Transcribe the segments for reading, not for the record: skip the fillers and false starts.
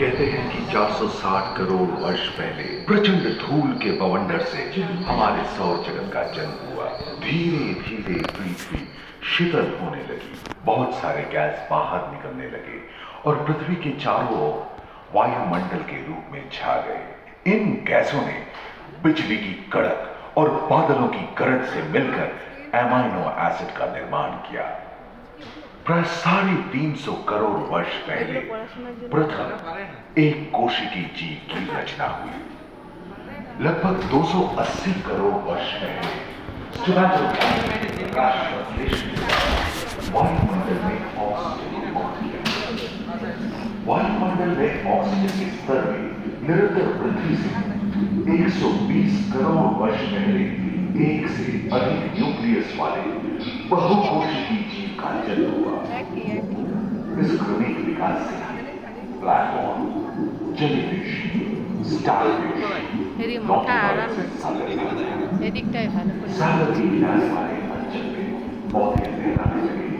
कहते हैं कि 460 करोड़ वर्ष पहले प्रचंड धूल के बवंडर से हमारे सौर जगत का जन्म हुआ। धीरे धीरे पृथ्वी शीतल होने लगी, बहुत सारे गैस बाहर निकलने लगे और पृथ्वी के चारों ओर वायुमंडल के रूप में छा गए। इन गैसों ने बिजली की कड़क और बादलों की गरज से मिलकर एमाइनो एसिड का निर्माण किया। प्राय 350 करोड़ वर्ष पहले प्रथम एक कोशिकीय जीव की रचना हुई। लगभग 280 करोड़ वर्ष पहले वायुमंडल में ऑक्सीजन के स्तर में निरंतर वृद्धि से 120 करोड़ वर्ष पहले एक से अधिक न्यूक्लियस वाले बहुकोशिकीय जीव का जन्म हुआ। इस क्रमिक विकास से ब्लैक होल, जेलीफिश, स्टारफिश, सागर के किनारे वाले अंचल में पौधे लहराने लगे।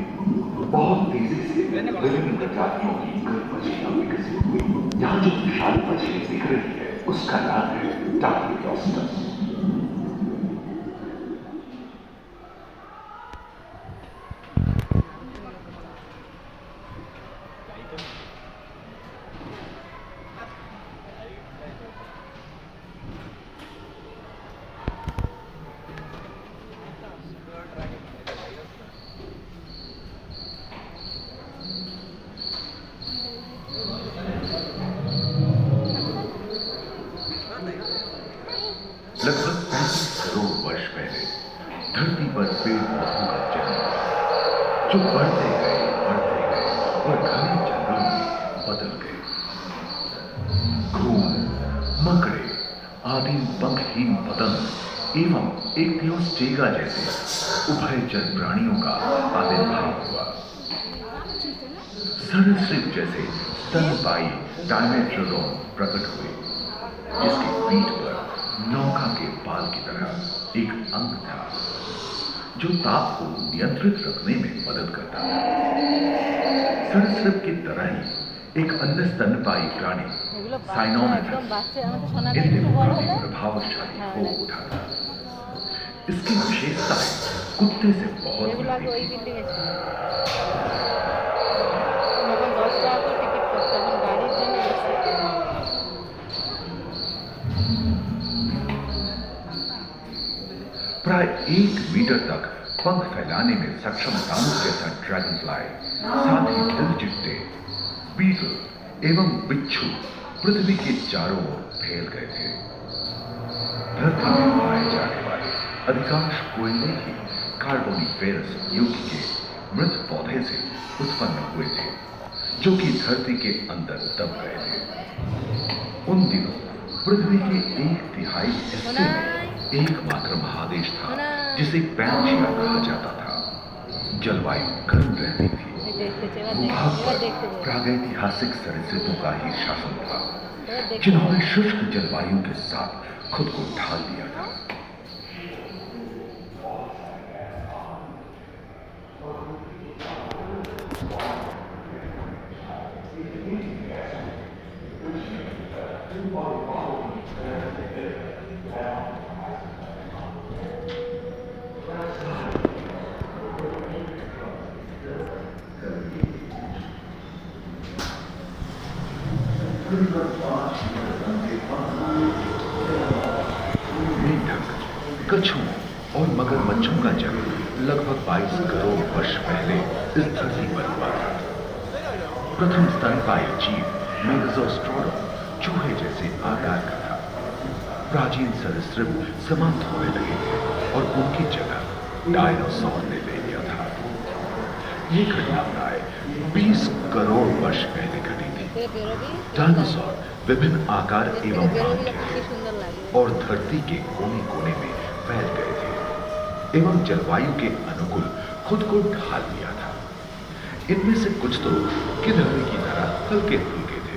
बहुत तेजी से विभिन्न प्रजातियों की कई मछलियां विकसित हुई। यहाँ जो विशाल मछली दिख रही है उसका नाम है डार्वियोस्टस। लगभग 35 करोड़ वर्ष पहले धरती पर पेड़ पौधों का जन्म हुआ, जो बढ़ते गए और घने जंगलों में बदल गए। घूम, मकड़े आदि पंखहीन पतंग एवं इक्तियोस्टेगा जैसे उभयचर प्राणियों का आविर्भाव हुआ। सरीसृप जैसे स्तनपायी डायमेट्रोडोन प्रकट हुए, जिसकी पीठ पर नौका के पाल की तरह एक अंग था जो ताप को नियंत्रित रखने में मदद करता था। सरीसृप की तरह ही एक अन्य स्तनपायी प्राणी साइनोमेथस काफी प्रभावशाली हो उठा था। इसकी विशेषता कुत्ते से बहुत मिलती थी। प्राय 1 मीटर तक पंख फैलाने में सक्षम दानव जैसा ड्रैगन फ्लाई, साथ ही दिलचिट्टे, बीटल एवं बिच्छू पृथ्वी के चारों ओर फैल गए थे। धरती में पाए जाने वाले अधिकांश कोयले ही कार्बोनिफेरस युग के मृत पौधे से उत्पन्न हुए थे, जो कि धरती के अंदर दब गए थे। उन दिनों पृथ्वी के 1/3 हिस्से में एकमात्र महादेश था जिसे पैंजिया कहा जाता था। जलवायु गर्म रहती थी। भूभाग पर प्रागैतिहासिक सरीसृपों का ही शासन था, जिन्होंने शुष्क जलवायु के साथ खुद को ढाल दिया था। मेंढक, कछुओं और मगरमच्छों का जन्म लगभग 22 करोड़ वर्ष पहले इस धरती पर हुआ था। प्रथम स्तनपायी जीव मेगाज़ोस्ट्रोडम चूहे जैसे आकार का था। प्राचीन सरीसृप समाप्त होने लगे थे और उनकी जगह डायनासोर ने ले लिया था। ये घटना प्राय 20 करोड़ वर्ष पहले घटी थी। डायनासोर विभिन्न आकार एवं आंख थे और धरती के कोने कोने में फैल गए थे एवं जलवायु के अनुकूल खुद को ढाल लिया था। इनमें से कुछ तो गिलहरी की तरह हल्के फुल्के थे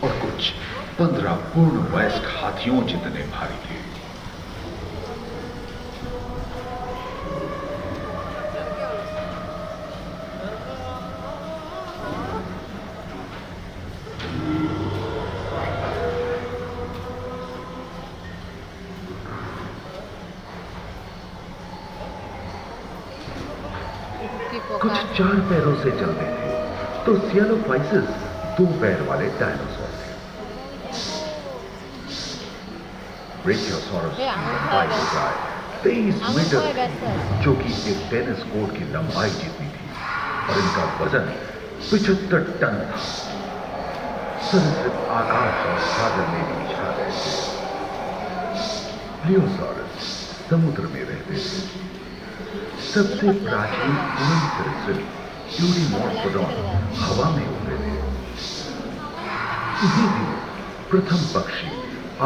और कुछ 15 पूर्ण वयस्क हाथियों जितने भारी थे। कुछ 4 पैरों से चलते थे तो सियालोफाइसिस 2 पैर वाले डायनासोर थे। ब्रेकियोसॉरस की लंबाई प्राय 23 मीटर थी, जो कि एक टेनिस कोर्ट की लंबाई जितनी थी, और इनका वजन 75 टन था। सरीसृप आकाश और सागर में भी छा गए थे। प्लियोसॉरस समुद्र में रहते थे। सबसे प्राचीन उड़न सरीसृप यूडीमॉर्फोडॉन हवा में उड़ते थे। इसी दिन प्रथम पक्षी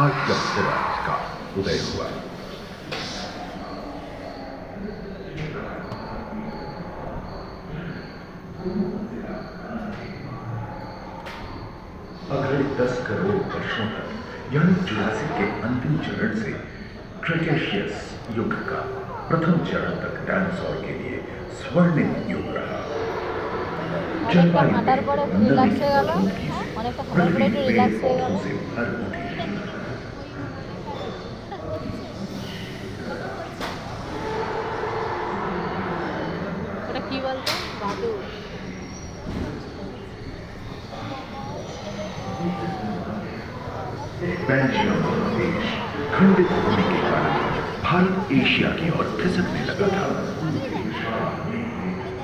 आर्टियोप्टेरस का उदय हुआ। अगले 10 करोड़ वर्षों तक, यानी जुरासिक के अंतिम चरण से क्रेटेशियस युग का प्रथम चरण तक डायनासोर के लिए स्वर्णिम युग रहा। जलवायु में नमी की आपूर्ति से पृथ्वी पेड़ पौधों से भर उठी। बेल्जियम देश खंडित होने के कारण भारत एशिया की ओर खिसकने लगा था।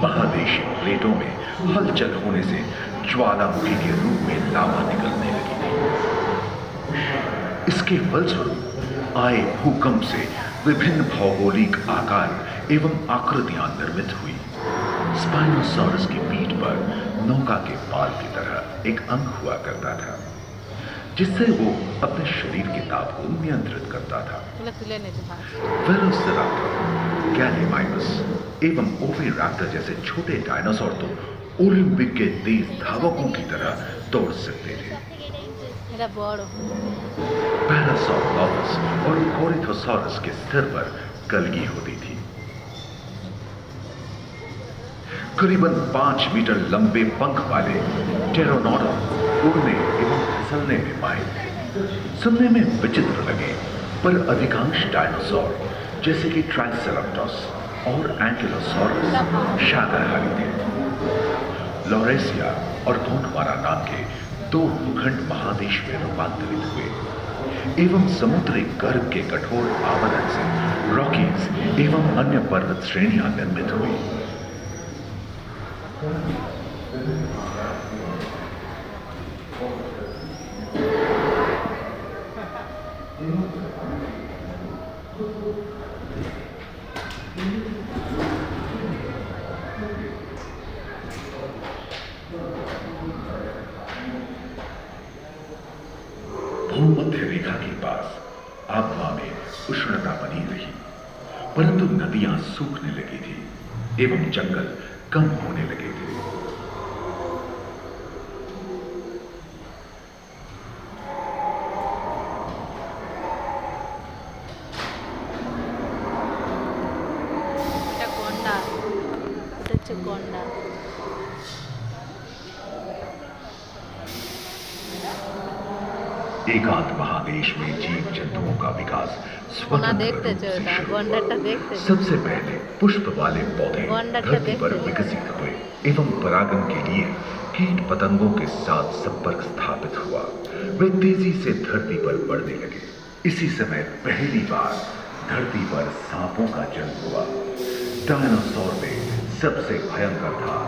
महादेशी प्लेटों में हलचल होने से ज्वालामुखी के रूप में लावा निकलने लगी थी। इसके फलस्वरूप आए भूकंप से विभिन्न भौगोलिक आकार एवं आकृतियां निर्मित हुई। स्पाइनोसॉरस की पीठ पर नौका के पाल की तरह एक अंग हुआ करता था, जिससे वो अपने शरीर के ताप को नियंत्रित करता था। वेलोसिराप्टर, गैलीमाइमस एवं ओविराप्टर जैसे छोटे डायनासोर तो ओलंपिक के तेज धावकों की तरह दौड़ सकते थे। पैरासाउरोलॉफस और कोरिथोसॉरस के सिर पर कलगी होती थी। करीबन 5 मीटर लंबे पंख वाले टेरोनोडॉन उड़ने एवं फिसलने में माहिर थे। सुनने में विचित्र लगे, पर अधिकांश डायनासोर जैसे कि ट्राइसेराटोप्स और एंकिलोसॉरस शाकाहारी थे। लॉरेसिया और गोंडवाना नाम के 2 भूखंड महादेश में रूपांतरित हुए एवं समुद्री गर्भ के कठोर आवरण से रॉकीज एवं अन्य पर्वत श्रेणियां निर्मित हुई। भूमध्य रेखा के पास आबहवा में उष्णता बनी रही, परंतु नदियां सूखने लगी थी एवं जंगल कम होने लगे थे। एकांत महादेश में जीव जंतुओं का विकास स्वतंत्र रूप से शुरू हुआ। सबसे पहले पुष्प वाले पौधे धरती पर विकसित हुए एवं परागन के लिए कीट पतंगों के साथ संपर्क स्थापित हुआ। वे तेजी से धरती पर बढ़ने लगे। इसी समय पहली बार धरती पर सांपों का जन्म हुआ। डायनासोर में सबसे भयंकर था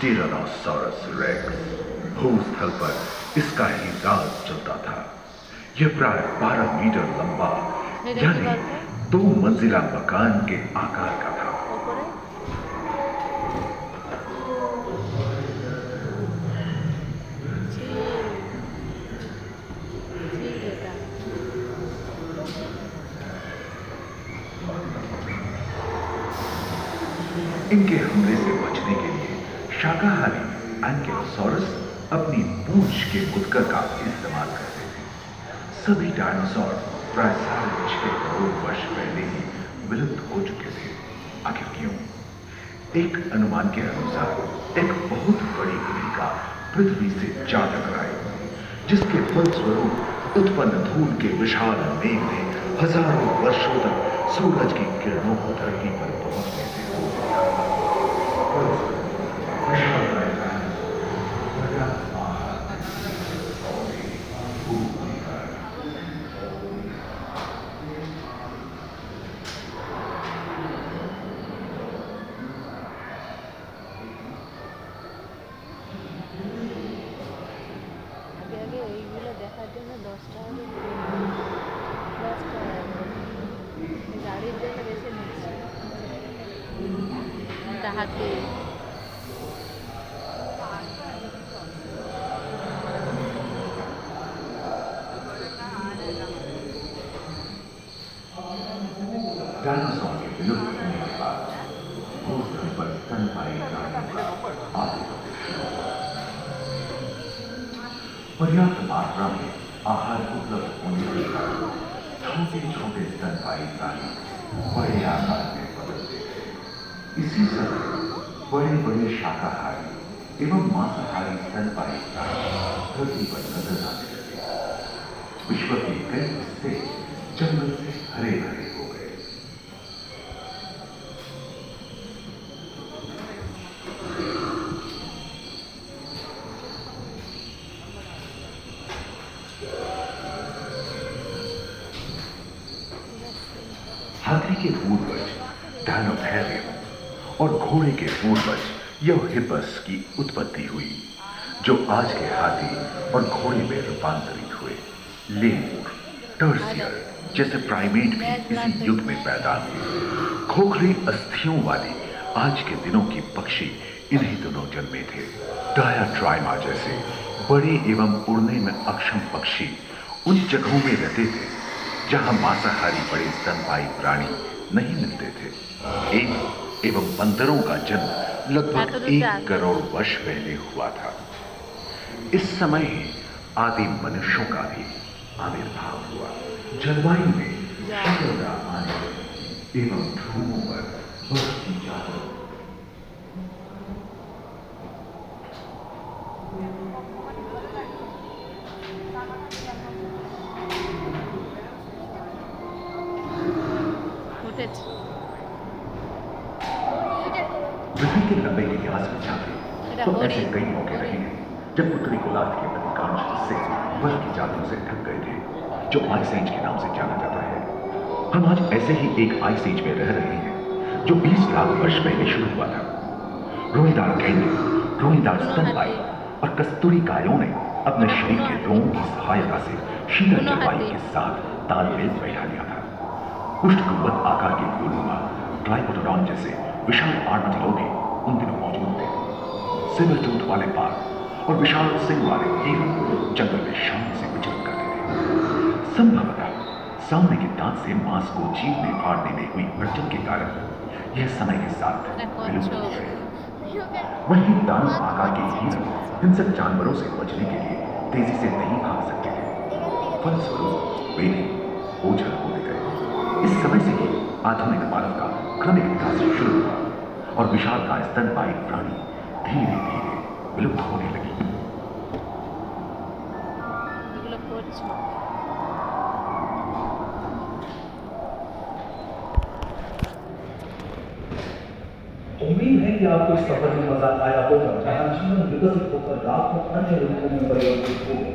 टिरानोसॉरस रेक्स। भूस्थल पर इसका ही राज चलता था। यह प्राय 12 मीटर लंबा, यानी 2 मंजिला मकान के आकार का था। इनके हमले से बचने के लिए शाकाहारी एंकिलोसॉरस अपनी पूंछ के गुदकर का इस्तेमाल करते थे। सभी डायनासोर प्राय 6.5 करोड़ वर्ष पहले ही विलुप्त हो चुके थे। आखिर क्यों? एक अनुमान के अनुसार एक बहुत बड़ी उल्का पृथ्वी से जा टकराई, जिसके फलस्वरूप उत्पन्न धूल के विशाल मेघ ने हजारों वर्षों तक सूरज की किरणों को धरती पर पहुंचने से रोक दिया। জন্য 10 টাকা করে নেবে। 10 টাকা করে। গাড়ির জন্য বেশি নিচ্ছে। এটা হাতি। डायनासोर के विलुप्त होने के बाद भूस्थल पर स्तनपायी प्राणियों का आधिपत्य शुरू हुआ। पर्याप्त मात्रा में आहार उपलब्ध होने के कारण छोटे छोटे स्तनपायी प्राणी बड़े आकार में बदलते थे। इसी समय बड़े बड़े शाकाहारी एवं मांसाहारी स्तनपायी प्राणी धरती पर नजर आने लगे। विश्व के कई हिस्से जंगल से हरे भरे हो गए। हाथी के पूर्वज डायनोथेरियम और घोड़े के पूर्वज यूहिपस की उत्पत्ति हुई, जो आज के हाथी और घोड़े में रूपांतरित हुए। लेमूर, टर्सियर जैसे प्राइमेट भी इसी युग में पैदा हुए। खोखली अस्थियों वाली आज के दिनों की पक्षी इन्हीं दिनों जन्मे थे। डायाट्राइमा जैसे बड़े एवं उड़ने में अक्षम पक्षी उन जगहों में रहते थे जहां मांसाहारी बड़े स्तनपायी प्राणी नहीं मिलते थे। एप एवं बंदरों का जन्म लगभग 1 करोड़ वर्ष पहले हुआ था। इस समय ही आदिम मनुष्यों का भी आविर्भाव हुआ। जलवायु में शीतलता आने लगी एवं ध्रुवों पर बर्फ की चादर पृथ्वी के लंबे इतिहास में झांके तो ऐसे कई मौके रहे हैं जब उत्तरी गोलार्ध के अधिकांश हिस्से बर्फ की चादरों से ढक गए थे, जो आइस एज के नाम से जाना जाता है। हम आज ऐसे ही एक आइस एज में रह रहे हैं जो 20 लाख वर्ष पहले शुरू हुआ था। रोईदार गेंडे, रोईदार स्तनपायी और कस्तूरी गायों ने अपने शरीर के रोमों की सहायता से शीतल जलवायु के साथ तालमेल बैठा लिया था। पुष्ट गुंबद आकार के फूलनुमा ट्राइपोडोन जैसे विशाल आर्madillo भी उन दिनों मौजूद थे। सिल्वर टूथ वाले बाघ और विशाल सिंह वाले हिरण जंगल में शांति से विचरण करते थे। संभवतः सामने के दांत से मांस को चीरने फाड़ने में हुई अड़चन के कारण यह समय के साथ विलुप्त हो गए। वहीं दानव आकार के हिरण हिंसक जानवरों से बचने के लिए तेजी से नहीं भाग सकते थे। फलस्वरूप वे भी ओझल होते गए। इस समय से ही आधुनिक मानव का क्रमिक विकास शुरू हुआ और विशालकाय स्तनपायी प्राणी धीरे धीरे विलुप्त होने लगी। उम्मीद है कि आपको इस सफर में मजा आया होगा, जहां जीवन विकसित होकर लाखों अन्य रूपों में परिवर्तित हो गए।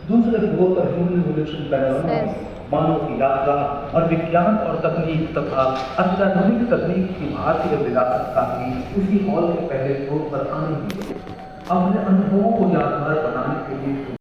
दूसरे ग्रोथ पर ह्यूमन इवोल्यूशन पैनोरामा में मानव की यात्रा और विज्ञान और तकनीक तथा अत्याधुनिक तकनीक की भारतीय विरासत का भी उसी हॉल के पहले फ्लोर पर आनंद लिया। अपने अनुभवों को यादगार बनाने के लिए